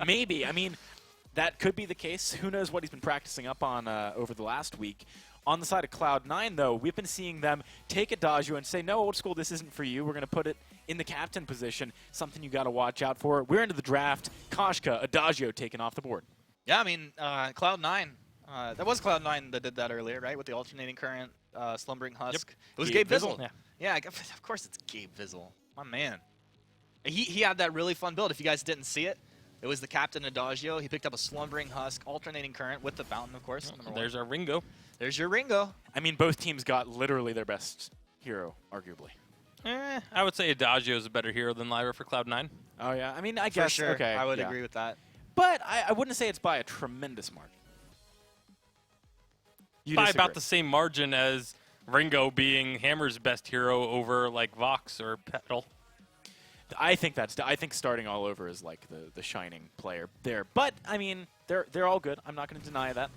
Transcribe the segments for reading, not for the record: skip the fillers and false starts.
Maybe. I mean, that could be the case. Who knows what he's been practicing up on over the last week. On the side of Cloud9, though, we've been seeing them take Adagio and say, no, old school, this isn't for you. We're going to put it in the captain position, something you got to watch out for. We're into the draft. Koshka, Adagio taken off the board. Yeah, I mean, Cloud9. That was Cloud9 that did that earlier, right? With the alternating current, slumbering husk. Yep. It was Gabe Vizzle. Yeah, of course it's Gabe Vizzle. My man. He had that really fun build. If you guys didn't see it, it was the captain Adagio. He picked up a slumbering husk, alternating current with the fountain, of course. There's our Ringo. There's your Ringo. I mean, both teams got literally their best hero, arguably. I would say Adagio is a better hero than Lyra for Cloud9. Oh, yeah. I mean, I guess. For sure. Okay, I would agree with that. But I wouldn't say it's by a tremendous margin. By about the same margin as Ringo being Hammer's best hero over, like, Vox or Petal. I think starting all over is like the shining player there. But I mean, they're all good. I'm not going to deny that.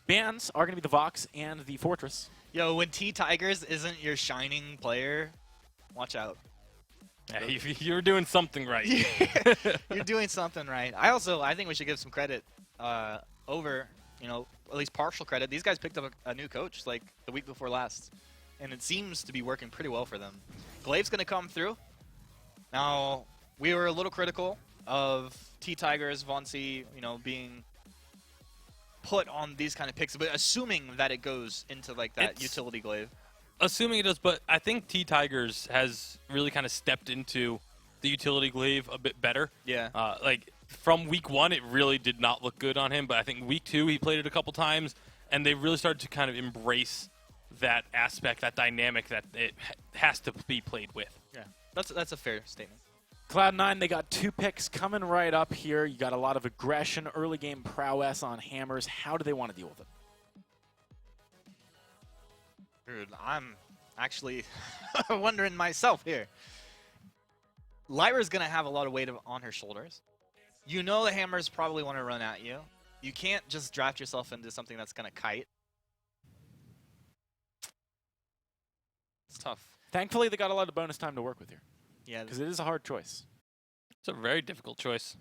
Bans are going to be the Vox and the Fortress. Yo, when T-Tigers isn't your shining player, watch out. Yeah, you're doing something right. You're doing something right. I think we should give some credit over, at least partial credit. These guys picked up a new coach like the week before last, and it seems to be working pretty well for them. Glaive's going to come through. Now, we were a little critical of T-Tigers, Vonsi, being put on these kind of picks, but assuming that it goes into like that utility glaive. Assuming it does, but I think T-Tigers has really kind of stepped into the utility glaive a bit better. Yeah. Like, from week 1, it really did not look good on him, but I think week 2, he played it a couple times, and they really started to kind of embrace that aspect, that dynamic that it has to be played with. Yeah, that's a fair statement. Cloud9, they got 2 picks coming right up here. You got a lot of aggression, early game prowess on Hammers. How do they want to deal with it? Dude, I'm actually wondering myself here. Lyra's going to have a lot of weight on her shoulders. You know the Hammers probably want to run at you. You can't just draft yourself into something that's going to kite. It's tough. Thankfully, they got a lot of bonus time to work with here. Yeah, because it is a hard choice. It's a very difficult choice.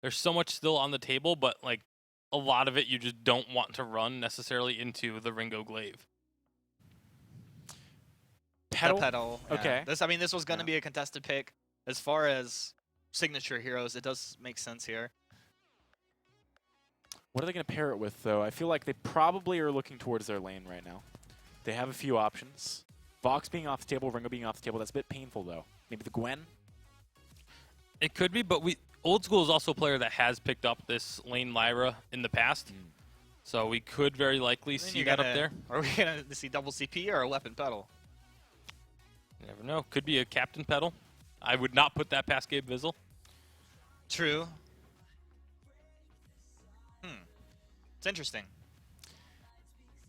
There's so much still on the table, but like a lot of it you just don't want to run necessarily into the Ringo glaive. Petal. Yeah. Okay. This was going to be a contested pick. As far as signature heroes, it does make sense here. What are they going to pair it with, though? I feel like they probably are looking towards their lane right now. They have a few options. Vox being off the table, Ringo being off the table. That's a bit painful, though. Maybe the Gwen? It could be, but Old School is also a player that has picked up this lane Lyra in the past. So we could very likely see that up there. Are we going to see double CP or a weapon Petal? You never know. Could be a captain Petal. I would not put that past Gabe Vizzle. True. It's interesting.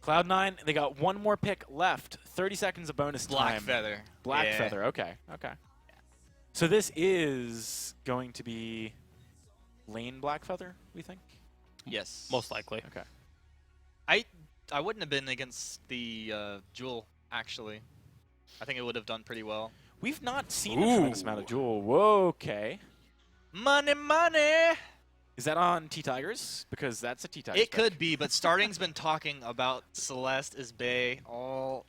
Cloud9, they got 1 more pick left. 30 seconds of bonus time. Black Feather. Black Feather, okay. So this is going to be lane Black Feather, we think? Yes. Most likely. Okay. I wouldn't have been against the Jewel, actually. I think it would have done pretty well. We've not seen a tremendous amount of Jewel. Whoa, okay. Money, money! Is that on T-Tigers? Because that's a T-Tigers It could be, but Starting's been talking about Celeste is Bay all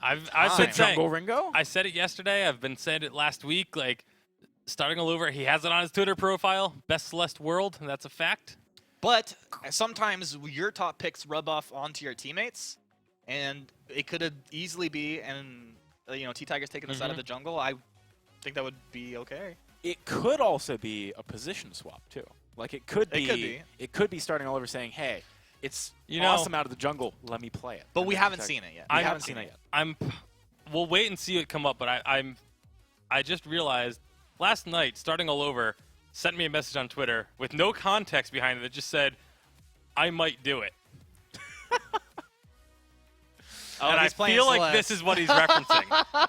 I've been Jungle Ringo? I said it yesterday. I've been saying it last week. Like, starting all over, he has it on his Twitter profile. Best Celeste world, and that's a fact. But sometimes your top picks rub off onto your teammates, and it could easily be, and T-Tigers taking us out of the jungle. I think that would be okay. It could also be a position swap, too. Like, it could be starting all over saying, hey, it's awesome out of the jungle. Let me play it. But we haven't seen it yet. We haven't seen it yet. We'll wait and see it come up, but I just realized last night, starting all over, sent me a message on Twitter with no context behind it. It just said, I might do it. And I feel like this is what he's referencing.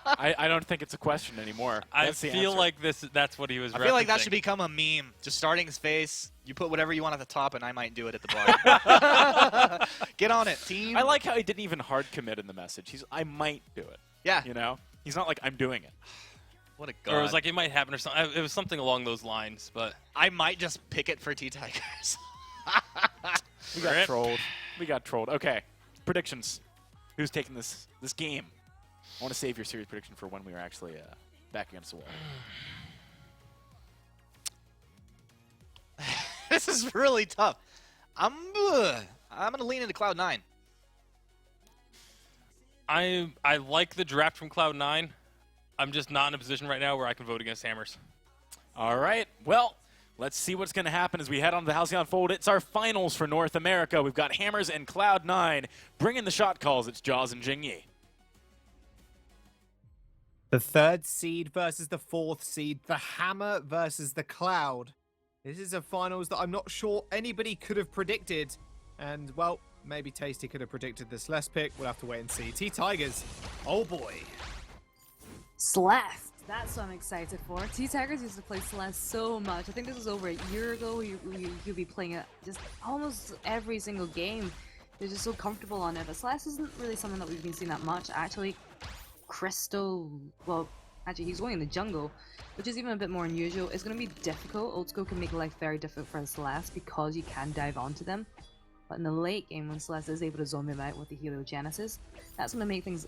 I don't think it's a question anymore. I feel like that's what he was referencing. I feel like that should become a meme. Just starting his face, you put whatever you want at the top, and I might do it at the bottom. Get on it, team. I like how he didn't even hard commit in the message. I might do it. Yeah. He's not like, I'm doing it. What a god. Or it was like it might happen or something. It was something along those lines, but I might just pick it for T-Tigers. We got trolled. We got trolled. Okay, predictions. Who's taking this game? I want to save your series prediction for when we are actually back against the wall. This is really tough. I'm gonna lean into Cloud9. I like the draft from Cloud9. I'm just not in a position right now where I can vote against Hammers. All right. Well, let's see what's going to happen as we head on to the Halcyon Fold. It's our finals for North America. We've got Hammers and Cloud9 bringing the shot calls. It's Jaws and Jingyi. The 3rd seed versus the 4th seed. The Hammer versus the Cloud. This is a finals that I'm not sure anybody could have predicted. And, well, maybe Tasty could have predicted this Celeste pick. We'll have to wait and see. T-Tigers. Oh, boy. Celeste. That's what I'm excited for. T-Tigers used to play Celeste so much. I think this was over a year ago. You'd be playing it just almost every single game. They're just so comfortable on it. But Celeste isn't really something that we've been seeing that much. Actually, Crystal, well, actually he's going in the jungle, which is even a bit more unusual. It's going to be difficult. Old School can make life very difficult for Celeste because you can dive onto them. But in the late game, when Celeste is able to zone them out with the Heliogenesis, that's going to make things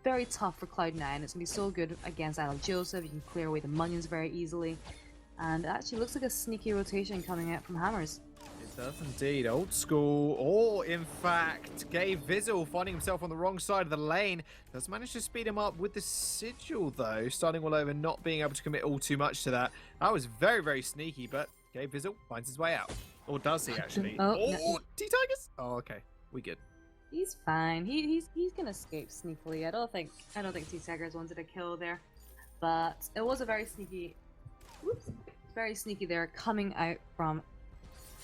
very tough for Cloud9. It's going to be so good against Idol Joseph. You can clear away the minions very easily. And it actually looks like a sneaky rotation coming out from Hammers. It does indeed. Old School, or in fact, Gabe Vizzle finding himself on the wrong side of the lane. Does manage to speed him up with the Sigil, though. Starting all over, not being able to commit all too much to that. That was very, very sneaky, but Gabe Vizzle finds his way out. Or does he, actually? Oh, no. T-Tigers? Oh, okay. We good. He's fine. He's gonna escape sneakily. I don't think T-Tigers wanted a kill there, but it was a very sneaky, very sneaky there coming out from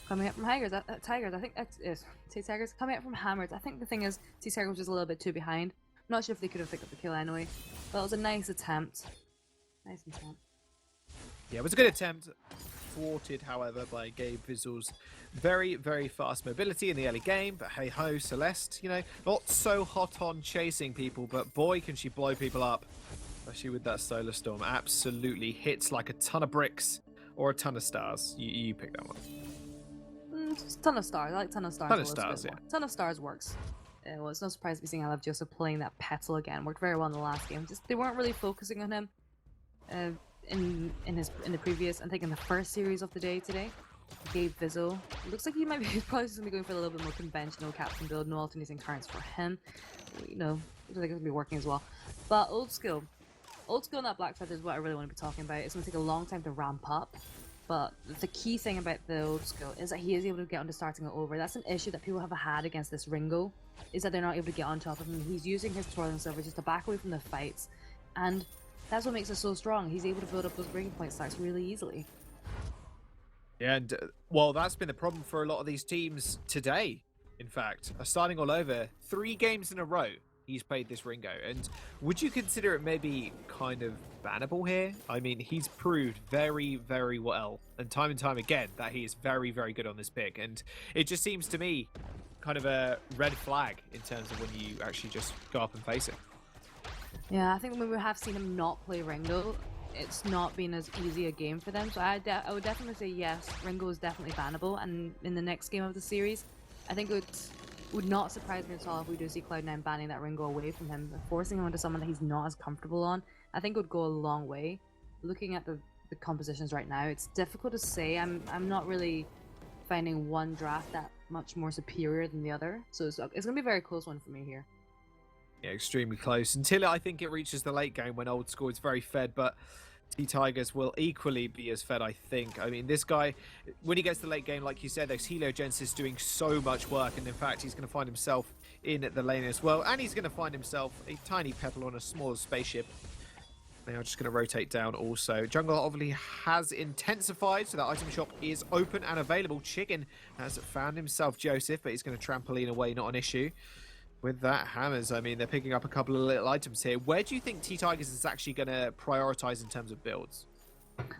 Tigers. Tigers. I think that's it. T-Tigers coming out from Hammers. I think the thing is T-Tigers was just a little bit too behind. I'm not sure if they could have picked up the kill anyway, but it was a nice attempt. Nice attempt. Yeah, it was a good attempt. Thwarted, however, by Gabe Vizzle's very, very fast mobility in the early game. But hey ho, Celeste, you know, not so hot on chasing people, but boy, can she blow people up. Especially with that Solar Storm. Absolutely hits like a ton of bricks or a ton of stars. You pick that one. Just a ton of stars. I like ton of stars. Ton of stars, yeah. Ton of stars works. Well, it's no surprise to be seeing I Love Joseph playing that Petal again. Worked very well in the last game. Just they weren't really focusing on him. In the previous, I think in the first series of the day today, Gabe Vizzle looks like he might be probably just gonna be going for a little bit more conventional captain build, no alternating turrets for him. You know, looks like it's gonna be working as well. But old skill in that Black Feather is what I really want to be talking about. It's gonna take a long time to ramp up, but the key thing about the old skill is that he is able to get onto starting it over. That's an issue that people have had against this Ringo, is that they're not able to get on top of him. He's using his twirling silver just to back away from the fights, and that's what makes it so strong. He's able to build up those breaking point stacks really easily. Yeah, and well, that's been the problem for a lot of these teams today. In fact, starting all over, 3 games in a row he's played this Ringo. And would you consider it maybe kind of bannable here? I mean, he's proved very, very well, and time again, that he is very, very good on this pick. And it just seems to me kind of a red flag in terms of when you actually just go up and face it. Yeah, I think when we have seen him not play Ringo, it's not been as easy a game for them. So I would definitely say yes, Ringo is definitely bannable. And in the next game of the series, I think it would not surprise me at all if we do see Cloud9 banning that Ringo away from him, forcing him into someone that he's not as comfortable on. I think it would go a long way. Looking at the compositions right now, it's difficult to say. I'm not really finding one draft that much more superior than the other. So it's going to be a very close one for me here. Yeah, extremely close. Until I think it reaches the late game when Old School is very fed, but T-Tigers will equally be as fed, I think. I mean, this guy, when he gets to the late game, like you said, there's Heliogenesis doing so much work, and in fact, he's going to find himself in the lane as well, and he's going to find himself a tiny Petal on a smaller spaceship. They are just going to rotate down also. Jungle obviously has intensified, so that item shop is open and available. Chicken has found himself Joseph, but he's going to trampoline away, not an issue. With that, Hammers, I mean, they're picking up a couple of little items here. Where do you think T-Tigers is actually going to prioritize in terms of builds?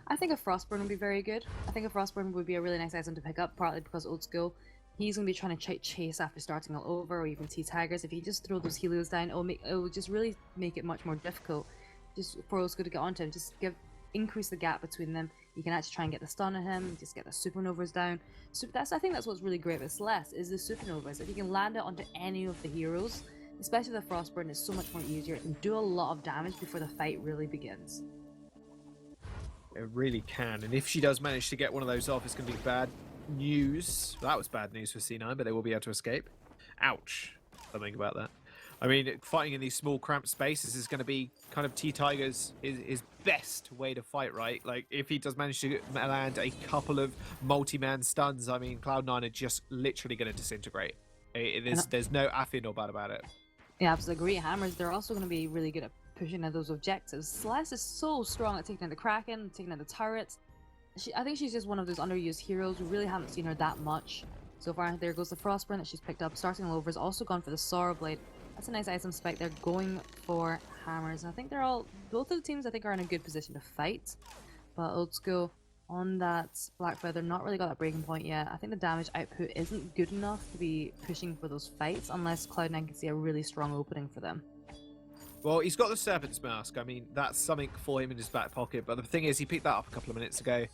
I think a Frostburn would be very good. I think a Frostburn would be a really nice item to pick up, partly because Old School, he's going to be trying to chase after starting all over, or even T-Tigers. If you just throw those Helios down, it will just really make it much more difficult. just for Old School to get onto him, just increase the gap between them. You can actually try and get the stun on him, just get the supernovas down. So I think that's what's really great with Celeste, is the supernovas. If you can land it onto any of the heroes, especially the Frostburn, is so much more easier. It can do a lot of damage before the fight really begins. It really can, and if she does manage to get one of those off, it's going to be bad news. That was bad news for C9, but they will be able to escape. Ouch. Something about that. I mean, fighting in these small cramped spaces is going to be kind of T-Tiger's his best way to fight, right? Like, if he does manage to land a couple of multi-man stuns, I mean, Cloud9 are just literally going to disintegrate. There's no affing or bad about it. Yeah, absolutely agree. Hammers, they're also going to be really good at pushing at those objectives. Celeste is so strong at taking out the Kraken, taking out the turrets. I think she's just one of those underused heroes. We really haven't seen her that much so far. There goes the Frostburn that she's picked up. Starting all over has also gone for the Sorrow Blade. That's a nice item spike. They're going for hammers. And I think both of the teams I think are in a good position to fight. But Old School on that Black Feather, not really got that breaking point yet. I think the damage output isn't good enough to be pushing for those fights unless Cloud9 can see a really strong opening for them. Well, he's got the Serpent's Mask. I mean, that's something for him in his back pocket. But the thing is, he picked that up a couple of minutes ago.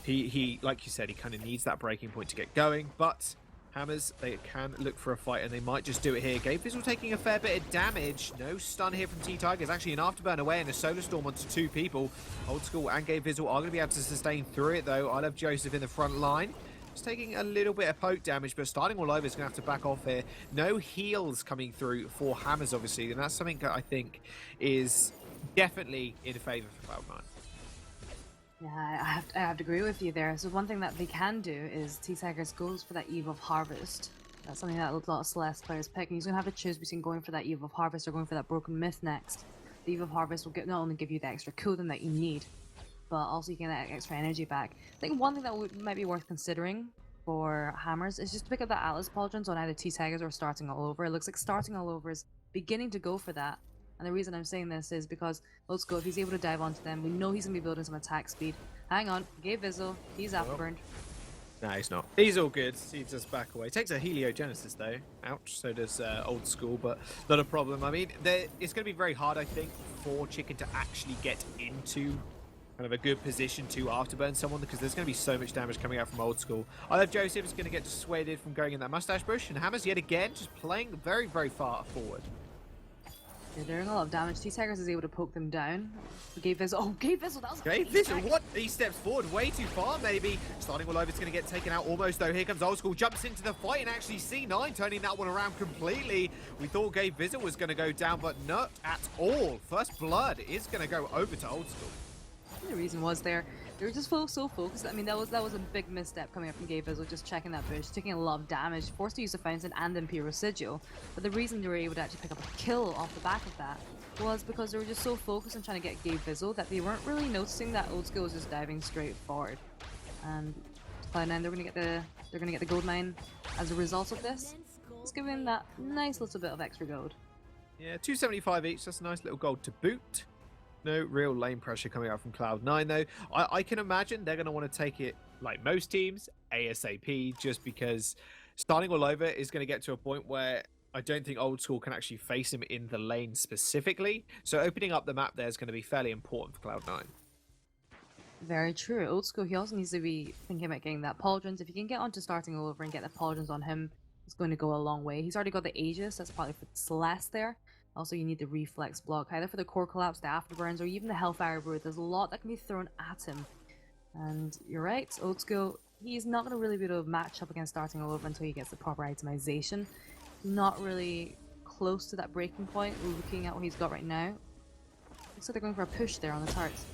He like you said, he kind of needs that breaking point to get going. But Hammers, they can look for a fight, and they might just do it here. Gabe Fizzle taking a fair bit of damage. No stun here from T-Tiger. It's actually an Afterburn away and a Solar Storm onto two people. Old School and Gabe Fizzle are going to be able to sustain through it, though. I love Joseph in the front line. Just taking a little bit of poke damage, but starting all over is going to have to back off here. No heals coming through for Hammers, obviously, and that's something that I think is definitely in favour for Cloud9. Yeah, I have to agree with you there. So one thing that they can do is T-Tigers goes for that Eve of Harvest. That's something that a lot of Celeste players pick, and he's going to have to choose between going for that Eve of Harvest or going for that Broken Myth next. The Eve of Harvest will not only give you the extra cooldown that you need, but also you get that extra energy back. I think one thing that might be worth considering for Hammers is just to pick up that Atlas Pauldrons on either T-Tigers or Starting All Over. It looks like Starting All Over is beginning to go for that. And the reason I'm saying this is because, let's go, if he's able to dive onto them, we know he's going to be building some attack speed. Hang on, Gabe Fizzle, he's afterburned. No, he's not. He's all good. He just back away. Takes a Heliogenesis, though. Ouch. So does Old School, but not a problem. I mean, it's going to be very hard, I think, for Chicken to actually get into kind of a good position to afterburn someone, because there's going to be so much damage coming out from Old School. I love Joseph is going to get dissuaded from going in that mustache bush, and Hammers yet again just playing very, very far forward. They're doing a lot of damage. T-Tigers is able to poke them down. Gabe Fizzle. Oh, Gabe Fizzle, that was Gabe Fizzle, what? He steps forward way too far, maybe. Starting all over, it's going to get taken out almost, though. Here comes Old School, jumps into the fight, and actually C9 turning that one around completely. We thought Gabe Fizzle was going to go down, but not at all. First blood is going to go over to Old School. The reason was they were just so focused. I mean, that was a big misstep coming up from Gabe Fizzle, just checking that bush, taking a lot of damage, forced to use the Fountain and Imperial Sigil. But the reason they were able to actually pick up a kill off the back of that was because they were just so focused on trying to get Gabe Fizzle that they weren't really noticing that Old School was just diving straight forward. And Cloud9, they're gonna get the gold mine as a result of this. Let's give him that nice little bit of extra gold. Yeah, 275 each. That's a nice little gold to boot. No real lane pressure coming out from Cloud9, though. I can imagine they're going to want to take it, like most teams, ASAP, just because starting all over is going to get to a point where I don't think Old School can actually face him in the lane specifically. So opening up the map there is going to be fairly important for Cloud9. Very true. Old School, he also needs to be thinking about getting that Pauldrons. If you can get onto Starting All Over and get the Pauldrons on him, it's going to go a long way. He's already got the Aegis, that's probably for Celeste there. Also, you need the Reflex block, either for the Core Collapse, the Afterburns, or even the Hellfire Brood. There's a lot that can be thrown at him. And you're right, Old School, he's not going to really be able to match up against Starting All Over until he gets the proper itemization. Not really close to that breaking point, looking at what he's got right now. Looks like they're going for a push there on the turrets.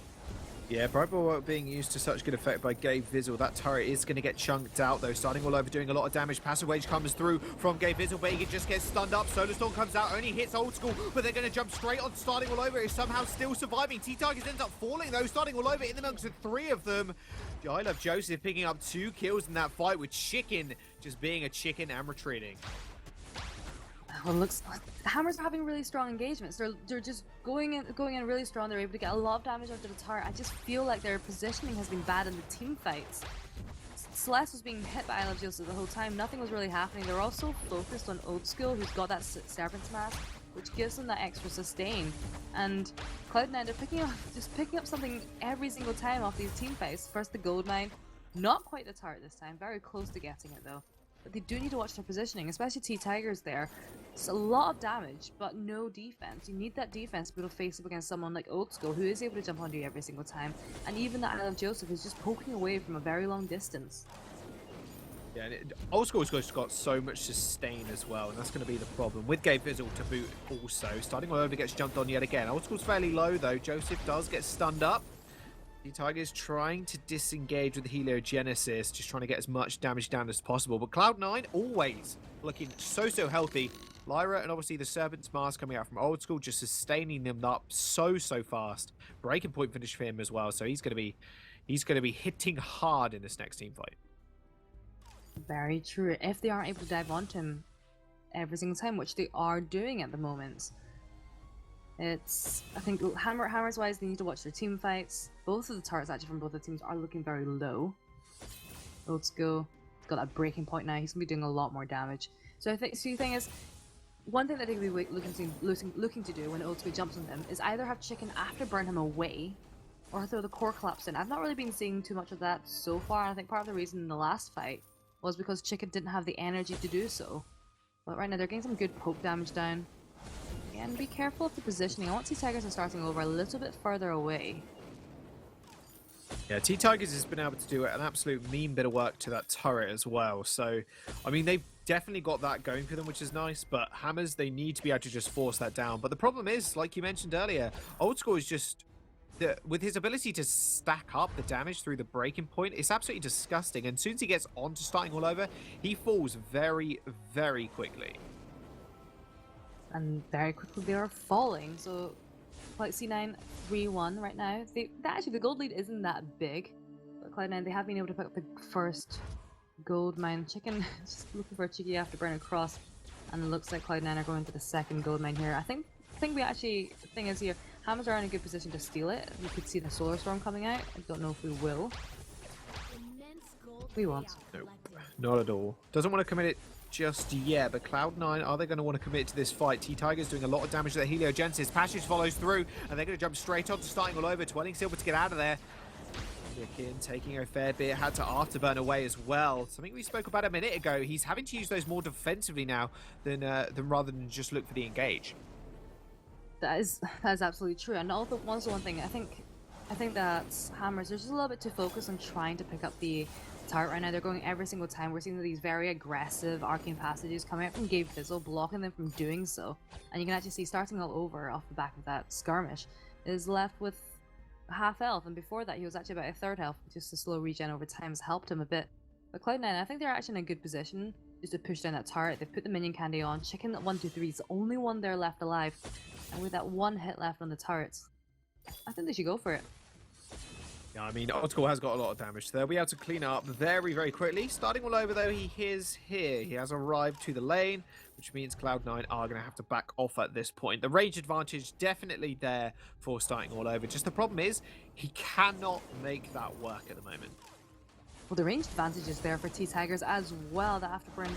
Yeah, Brightball being used to such good effect by Gabe Fizzle. That turret is going to get chunked out, though. Starting all over, doing a lot of damage. Passive Wage comes through from Gabe Fizzle, but he just gets stunned up. Solar Storm comes out, only hits Old School, but they're going to jump straight on Starting all over. Is somehow still surviving. T-Tigers ends up falling, though. Starting all over in amongst the three of them. I love Joseph picking up 2 kills in that fight with Chicken just being a chicken and retreating. Well, looks the Hammers are having really strong engagements. They're just going in really strong. They're able to get a lot of damage onto the turret. I just feel like their positioning has been bad in the team fights. Celeste was being hit by Joseph the whole time. Nothing was really happening. They're also focused on Old School, who's got that Serpent's Mask. which gives them that extra sustain. And Cloud9 are just picking up something every single time off these team fights. First the gold mine, not quite the turret this time, very close to getting it though. But they do need to watch their positioning, especially T-Tigers there. It's a lot of damage, but no defense. You need that defense to be able to face up against someone like Old School, who is able to jump onto you every single time. And even that I Love Joseph is just poking away from a very long distance. Yeah, and Old School's just got so much sustain as well, and that's going to be the problem. With Gabe Vizzle to boot also, starting all over gets jumped on yet again. Old School's fairly low though. Joseph does get stunned up. The Tiger's trying to disengage with the Heliogenesis, just trying to get as much damage down as possible. But Cloud9 always looking so healthy. Lyra and obviously the Serpent's Mask coming out from Old School, just sustaining them up so fast. Breaking point finish for him as well, so he's going to be hitting hard in this next team fight. Very true. If they aren't able to dive onto him every single time, which they are doing at the moment. I think hammers wise, they need to watch their team fights. Both of the turrets actually from both the teams are looking very low. Old School, he's got that breaking point now. He's gonna be doing a lot more damage. So I think the thing is, one thing that they're gonna be looking to do when Old School jumps on them is either have Chicken after burn him away, or throw the core collapse in. I've not really been seeing too much of that so far. And I think part of the reason in the last fight was because Chicken didn't have the energy to do so. But right now they're getting some good poke damage down. And be careful of the positioning. I want T-Tigers are starting over a little bit further away. Yeah, T-Tigers has been able to do an absolute mean bit of work to that turret as well. So, I mean, they've definitely got that going for them, which is nice. But Hammers, they need to be able to just force that down. But the problem is, like you mentioned earlier, Old School is just... with his ability to stack up the damage through the breaking point, it's absolutely disgusting. And as soon as he gets onto starting all over, he falls very quickly. And very quickly they are falling. So, like C9 3-1 right now. Actually, the gold lead isn't that big. But Cloud9, they have been able to pick up the first gold mine. Chicken just looking for a cheeky afterburn across, and it looks like Cloud9 are going to the second gold mine here. I think we actually, the thing is here, Hammers are in a good position to steal it. We could see the Solar Storm coming out. I don't know if we will. We won't. Nope, not at all. Doesn't want to commit it just yet, but Cloud9, are they going to want to commit to this fight? T-Tiger's doing a lot of damage to their Heliogenesis. Passage follows through, and they're going to jump straight on to starting all over. Twirling Silver to get out of there. Kraken taking a fair bit, had to afterburn away as well. Something we spoke about a minute ago. He's having to use those more defensively now than rather than just look for the engage. That is absolutely true. And also one thing, I think that Hammers, they're just a little bit too focused on trying to pick up the turret right now. They're going every single time. We're seeing these very aggressive arcane passages coming out from Gabe Fizzle, blocking them from doing so. And you can actually see starting all over off the back of that skirmish is left with half health, and before that he was actually about a third health. Just the slow regen over time has helped him a bit. But Cloud9, I think they're actually in a good position just to push down that turret. They've put the minion candy on. Chicken at 1-2-3 is the only one there left alive. And with that one hit left on the turrets, I think they should go for it. Yeah, I mean, Old School has got a lot of damage, so they'll be able to clean up very quickly. Starting all over, though, he is here. He has arrived to the lane, which means Cloud9 are going to have to back off at this point. The range advantage definitely there for starting all over. Just the problem is, he cannot make that work at the moment. Well, the range advantage is there for T-Tigers as well. The afterburn,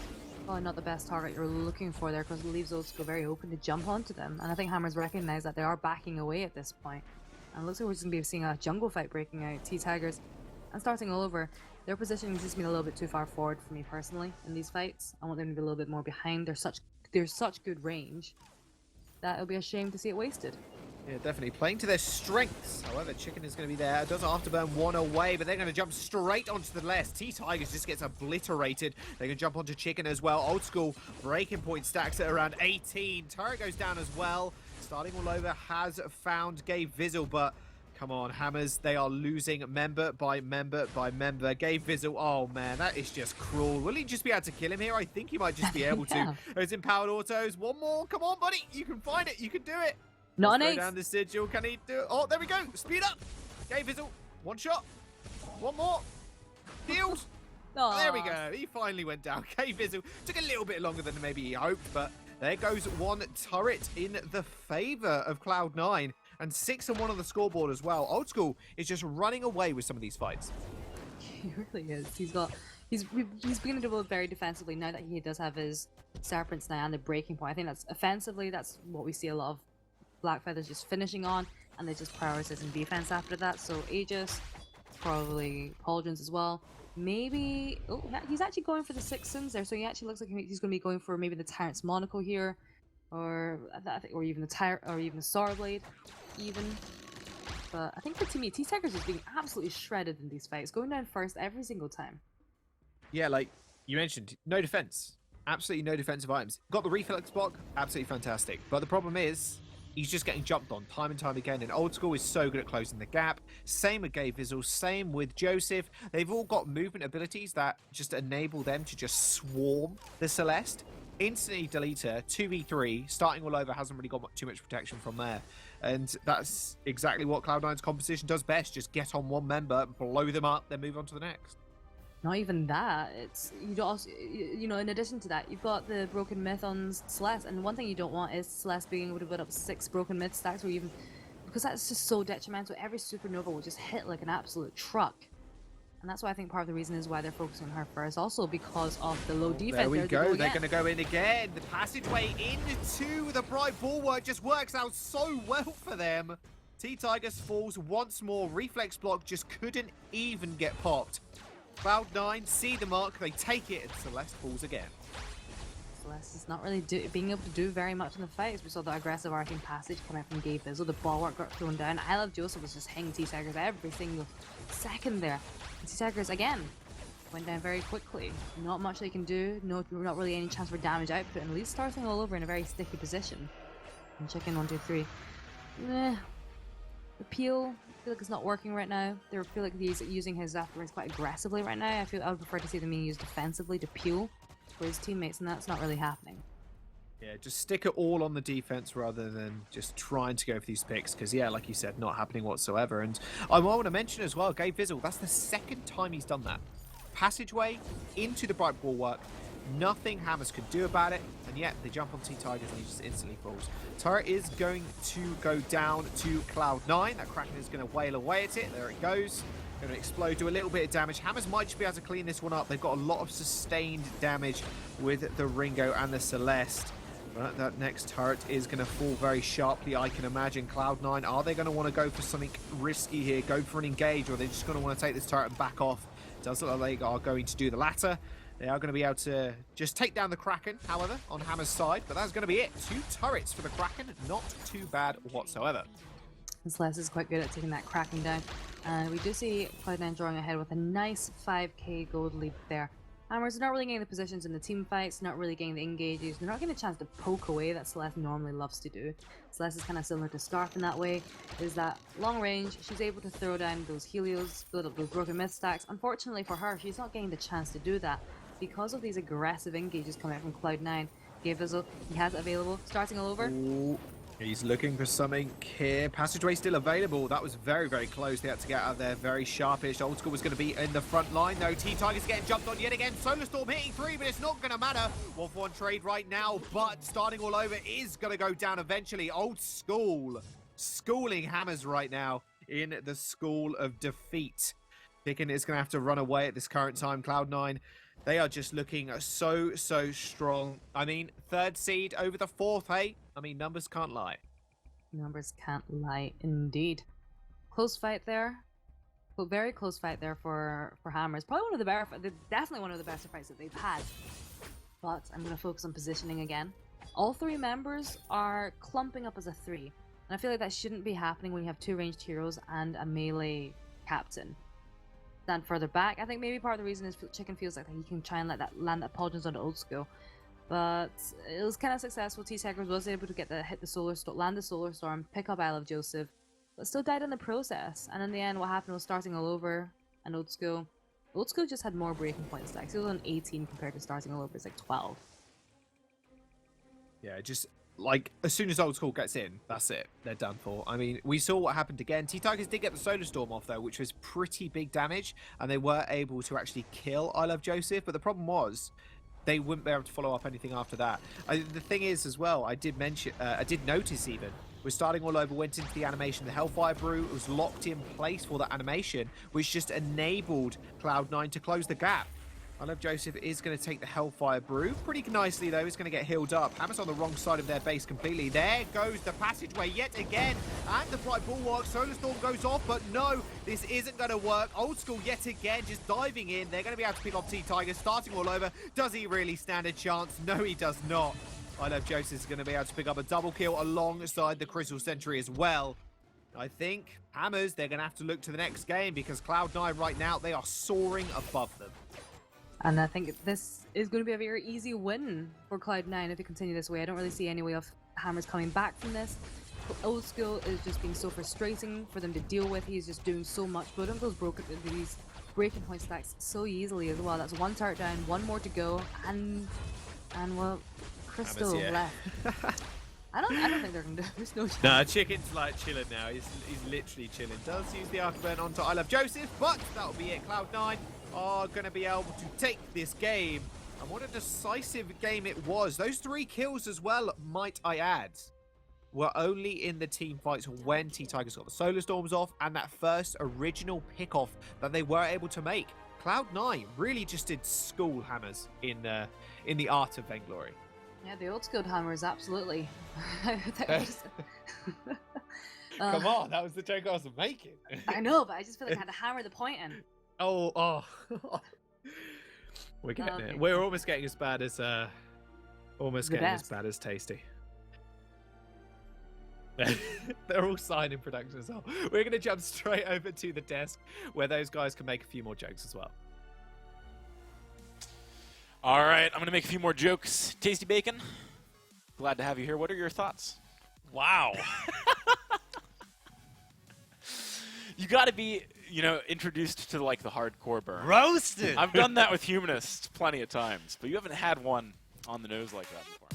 probably not the best target you're looking for there, because it leaves Old School very open to jump onto them. And I think Hammers recognize that they are backing away at this point. And it looks like we're just going to be seeing a jungle fight breaking out. T-Tigers, and starting all over, their positioning has just been a little bit too far forward for me personally in these fights. I want them to be a little bit more behind. There's such good range that it'll be a shame to see it wasted. Yeah, definitely. Playing to their strengths. However, Chicken is going to be there. It does afterburn one away, but they're going to jump straight onto the left. T-Tigers just gets obliterated. They're going to jump onto Chicken as well. Old School breaking point stacks at around 18. Turret goes down as well. Starting all over has found Gabe Vizzle, but come on, Hammers, they are losing member by member by member. Gabe Vizzle, oh man, that is just cruel. Will he just be able to kill him here? I think he might just be able Yeah. to. Those empowered autos. One more. Come on, buddy. You can find it. You can do it. Not an Let's ace. go down the sigil. Can he do it? Oh, there we go. Speed up. Gabe Vizzle. One shot. One more. Heals. Aw. There we go. He finally went down. Gabe Vizzle took a little bit longer than maybe he hoped, but there goes one turret in the favor of Cloud9, and 6-1 on the scoreboard as well. Old School is just running away with some of these fights. He really is. He's got he's beginning to build very defensively now that he does have his Serpents now and the breaking point. I think that's offensively, that's what we see a lot of Blackfeathers just finishing on, and they're just prioritizing defense after that. So Aegis, probably Pauldrons as well. Maybe he's actually going for the 6 Sins there, so he actually looks like he's going to be going for maybe the Tyrant's Monaco here, or even the Sourblade, even. But I think for me, T-Tigers is being absolutely shredded in these fights, going down first every single time. Yeah, like you mentioned, no defense. Absolutely no defensive items. Got the reflex block, absolutely fantastic. But the problem is, he's just getting jumped on time and time again, and Old School is so good at closing the gap. Same with Gabe Vizzle, same with Joseph. They've all got movement abilities that just enable them to just swarm the Celeste. Instantly delete her, 2v3, starting all over, hasn't really got too much protection from there. And that's exactly what Cloud9's composition does best. Just get on one member, blow them up, then move on to the next. Not even that. It's in addition to that, you've got the broken myth on Celeste, and one thing you don't want is Celeste being able to put up 6 broken myth stacks, or even because that's just so detrimental. Every supernova will just hit like an absolute truck, and that's why I think part of the reason is why they're focusing on her first. Also because of the low defense. There we go. They're going to go in again. The passageway into the Bright Bulwark just works out so well for them. T-Tigers falls once more. Reflex block just couldn't even get popped. Cloud9 see the mark, they take it, and Celeste falls again. Celeste is not really being able to do very much in the fights. We saw the aggressive arcing passage come out from Gabe Vizzle. The bulwark got thrown down. I Love Joseph was just hanging T-Tigers every single second there. T-Tigers again went down very quickly. Not much they can do. Not really any chance for damage output, and at least starting all over in a very sticky position. And chicken 1, 2, 3. The peel, I feel like it's not working right now. I feel like he's using his afterburns quite aggressively right now. I would prefer to see them being used defensively to peel for his teammates, and that's not really happening. Yeah, just stick it all on the defense rather than just trying to go for these picks, because yeah, like you said, not happening whatsoever. And I want to mention as well, Gabe Vizzle, that's the 2nd time he's done that. Passageway into the Bright Bulwark. Nothing Hammers could do about it, and yet they jump on T-Tigers and he just instantly falls. Turret is going to go down to Cloud9. That Kraken is going to wail away at it. There it goes. Going to explode, do a little bit of damage. Hammers might just be able to clean this one up. They've got a lot of sustained damage with the Ringo and the Celeste. But that next turret is going to fall very sharply, I can imagine. Cloud9, are they going to want to go for something risky here? Go for an engage, or are they just going to want to take this turret and back off? It does look like they are going to do the latter. They are going to be able to just take down the Kraken, however, on Hammer's side. But that's going to be it. 2 turrets for the Kraken. Not too bad whatsoever. Celeste is quite good at taking that Kraken down. And we do see Cloud9 drawing ahead with a nice 5k gold lead there. Hammers are not really getting the positions in the team fights, not really getting the engages. They're not getting a chance to poke away that Celeste normally loves to do. Celeste is kind of similar to Scarf in that way, is that long range, she's able to throw down those Helios, build up those broken myth stacks. Unfortunately for her, she's not getting the chance to do that because of these aggressive engages coming out from Cloud9. Gabe Vizzle, he has it available, starting all over. Ooh, he's looking for something here. Passageway still available. That was very, very close. They had to get out of there very sharpish. Old School was going to be in the front line, though. T-Tigers getting jumped on yet again. Solar Storm hitting 3, but it's not going to matter. 1-for-1 trade right now, but starting all over is going to go down eventually. Old School schooling Hammers right now in the school of defeat. Chicken is going to have to run away at this current time. Cloud9, they are just looking so strong. I mean, 3rd seed over the 4th, hey? I mean, numbers can't lie. Numbers can't lie, indeed. Close fight there. Well, very close fight there for Hammers. Probably one of the better, definitely one of the best fights that they've had. But I'm going to focus on positioning again. All 3 members are clumping up as a 3. And I feel like that shouldn't be happening when you have 2 ranged heroes and a melee captain. Stand further back. I think maybe part of the reason is Chicken feels like he can try and land that Pauldrons onto Old School. But it was kind of successful. T-Tigers was able to land the Solar Storm, pick up I Love Joseph, but still died in the process. And in the end, what happened was starting all over and Old School just had more breaking point stacks. It was on 18 compared to starting all over. It's like 12. Yeah, just like as soon as Old School gets in, that's it. They're done for. I mean, we saw what happened again. T-Tigers did get the Solar Storm off though, which was pretty big damage, and they were able to actually kill I Love Joseph. But the problem was, they wouldn't be able to follow up anything after that. The thing is as well, I did notice even, we're starting all over, went into the animation, the Hellfire Brew, it was locked in place for that animation, which just enabled Cloud9 to close the gap. I love Joseph is going to take the Hellfire Brew. Pretty nicely, though. He's going to get healed up. Hammer's on the wrong side of their base completely. There goes the passageway yet again. And the Bright Bulwark. Solar Storm goes off, but no, this isn't going to work. Old School yet again, just diving in. They're going to be able to pick off T-Tiger, starting all over. Does he really stand a chance? No, he does not. I love Joseph is going to be able to pick up a double kill alongside the Crystal Sentry as well. I think Hammers, they're going to have to look to the next game because Cloud9 right now, they are soaring above them. And I think this is going to be a very easy win for Cloud9 if they continue this way. I don't really see any way of Hammers coming back from this. Old School is just being so frustrating for them to deal with. He's just doing so much, but those these breaking point stacks so easily as well. That's one turret down, one more to go, and well, Crystal Hammers, yeah. left. I don't think they're gonna do. There's no chance. Nah, Chicken's like chilling now. He's literally chilling. Does use the Afterburn onto I Love Joseph, but that'll be it. Cloud9 are going to be able to take this game. And what a decisive game it was. Those 3 kills as well, might I add, were only in the team fights when T-Tigers got the Solar Storms off and that first original pick-off that they were able to make. Cloud9 really just did school Hammers in the art of Vainglory. Yeah, the Old School Hammers, absolutely. Come on, that was the joke I was making. I know, but I just feel like I had to hammer the point in. Oh. We're getting it. We're almost getting as bad as Tasty. They're all signed in production as well. We're going to jump straight over to the desk where those guys can make a few more jokes as well. All right, I'm going to make a few more jokes. Tasty Bacon, glad to have you here. What are your thoughts? Wow. You got to be, introduced to like the hardcore burn. Roasted. I've done that with humanists plenty of times, but you haven't had one on the nose like that before.